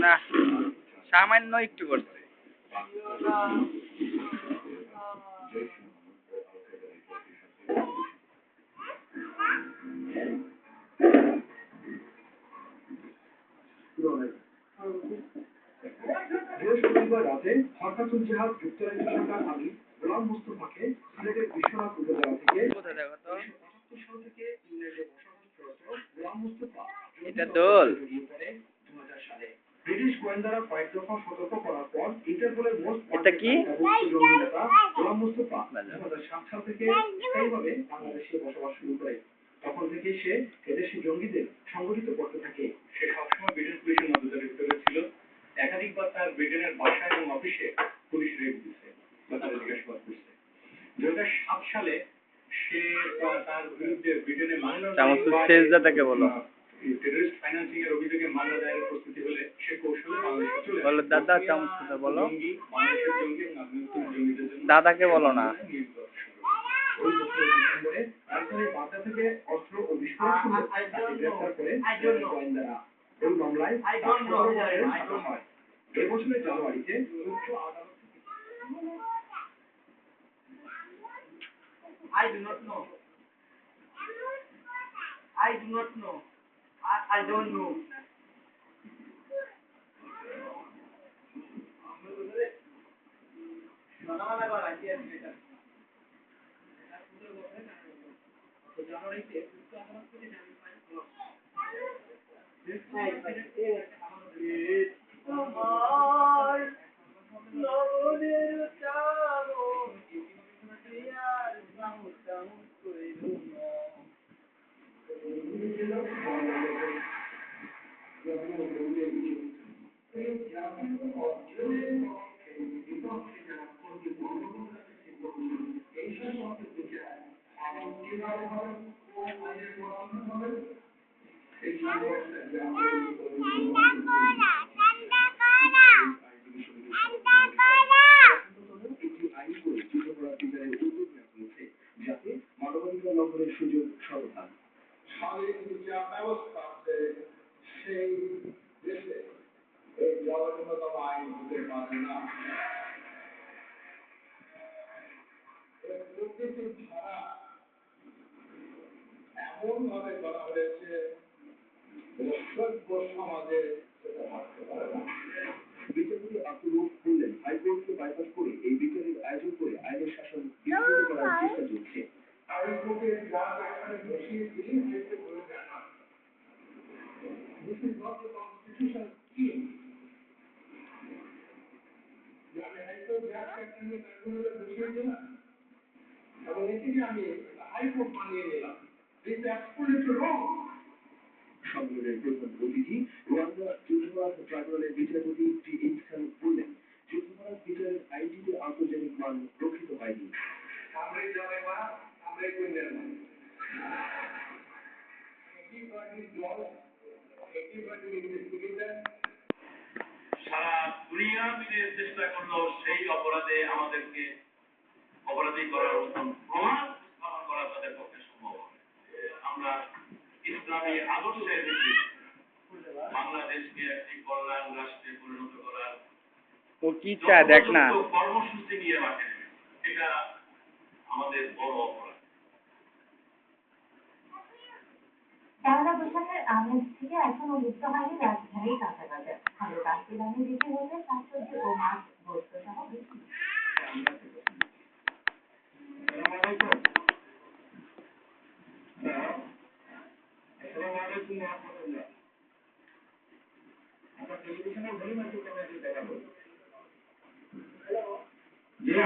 না সামান্য একটু করছে। বৃহস্পতিবার রাতে হরকাতুল জিহাদ যুক্তরাজ্য সরকার আমির গোলাম মোস্তফাকে সিলেটের বিশ্বনাথ উপজেলা থেকে সাল থেকে ইংল্যান্ডে বসবাসরত গোলাম মোস্তফা এটা দোল সালে ব্রিটিশ গোয়েন্দারা কয়েক দফা সতর্ক করার পর ইন্টারপোলের মোস্ট এটা কি গোলাম মোস্তফা 2007 সাল থেকে স্থায়ীভাবে বাংলাদেশে বসবাস শুরু করে। তখন থেকে সে এদেশি জঙ্গিদের সংগঠিত করতে থাকে। সে সবসময় ব্রিটিশ পুলিশের নজরদারির ভিতরে ছিল। একাধিকবার তার ব্রিটেনের বাসা এবং অফিসে পুলিশ রেড দিচ্ছে বা তারা জিজ্ঞাসাবাদ করছে। 2007 সালে সে তার বিরুদ্ধে ব্রিটেনে টেররিস্ট ফাইন্যান্সিং এর অভিযোগে মামলা দায়েরের প্রস্তুতি হলে সে কৌশলে বাংলাদেশে চলে বলো দাদা চামচ বলো বাংলাদেশের জঙ্গি এবং আন্তর্জাতিক জঙ্গিদের জন্য দাদাকে বলো না। ওই বছর ডিসেম্বরে রাজধানীর বাড্ডা থেকে অস্ত্র ও বিস্ফোরক সহ তাকে গ্রেফতার করে গোয়েন্দারা। ওই মামলায় 17 বছরের সাজা হয়। এই বছরের জানুয়ারিতে উচ্চ আদালত I do not know. I do not know. I don't know. যাতে মানবাধিকার লঙ্ঘনের সুযোগ সর্বদান স্বাধীন বিচার ব্যবস্থা সেই দেশে এই জঘন্যতম আইন হতে পারে না। প্রকৃতির ধারা এমন ভাবে করা হয়েছে সভ্য সমাজে সেটা থাকতে পারে না। বিচারপতি আব্দুল বললেন হাইকোর্টকে বাইপাস করে এই বিচারের আয়োজন করে আইনের শাসন বিঘ্নিত করার চেষ্টা চলছে। হাইকোর্টের রাজ এখানে বসিয়ে দিয়ে হাইকোর্ট বলে দেয় না। This is not the constitutional scheme. আমি হাইকোর্ট রাজ এখানে বসিয়ে দিলাম এবং এটিকে আমি হাইকোর্ট বানিয়ে নিলাম। This is absolutely wrong. সম্মেলনের প্রধান অতিথি রুয়ান্ডা যুদ্ধাপরাধ ট্রাইব্যুনালের বিচারপতি টি ইনসান বললেন যুদ্ধাপরাধ বিচারের আইনটিতে আন্তর্জাতিক মান রক্ষিত হয়নি। সারা দুনিয়া মিলে চেষ্টা করলেও সেই অপরাধে আমাদেরকে অপরাধী করার মতন প্রমাণ স্থাপন করা তাদের পক্ষে সম্ভব হবে। আমরা ইসলামী আদর্শের ভিত্তিতে বাংলাদেশকে একটি কল্যাণ রাষ্ট্রে পরিণত করার ও কি চায় দেখ না কর্মসূচি নিয়ে রাখেন, এটা আমাদের বড় অপরাধ। পয়লা বৈশাখের আমেজ থেকে এখনো মুক্ত হয়নি রাজধানীর কাঁচাবাজার। ভালো রাস্তা দামে বিক্রি হচ্ছে শাকসবজি ও মাছ গোস্ত সহ বিভিন্ন।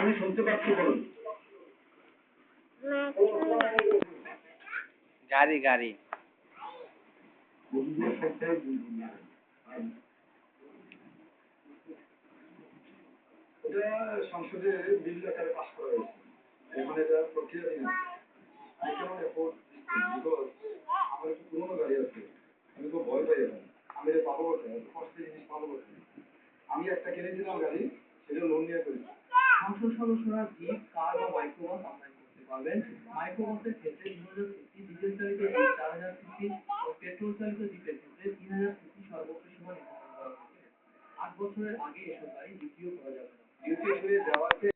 আমি শুনতে পাচ্ছি, বলুন। গাড়ি গাড়ি এটা সংসদে বিল আকারে পাস করা হয়েছে। এখন এটা প্রক্রিয়াধীন আছে। আমার একটু পুরোনো গাড়ি আছে, আমি তো ভয় পাই এখন। আমি এটা পাবো কোথায়? কষ্টের জিনিস পাবো কোথায়? আমি একটা কিনেছিলাম গাড়ি, সেটা লোন নিয়ে করেছি। সংসদ সদস্যরা জিপ, কার বা মাইক্রোবাস আমদানি করতে পারবেন। মাইক্রোবাসের ক্ষেত্রে 2000 সিসি, ডিজেল চালিত জিপ 4000 সিসি ও পেট্রোল চালিত জিপের ক্ষেত্রে 3000 সিসি সর্বোচ্চ সীমা নির্ধারণ করা হয়েছে। 8 বছরের আগে এসব গাড়ি বিক্রিও করা যাবে না। ডিউটি ফ্রি দেওয়াতে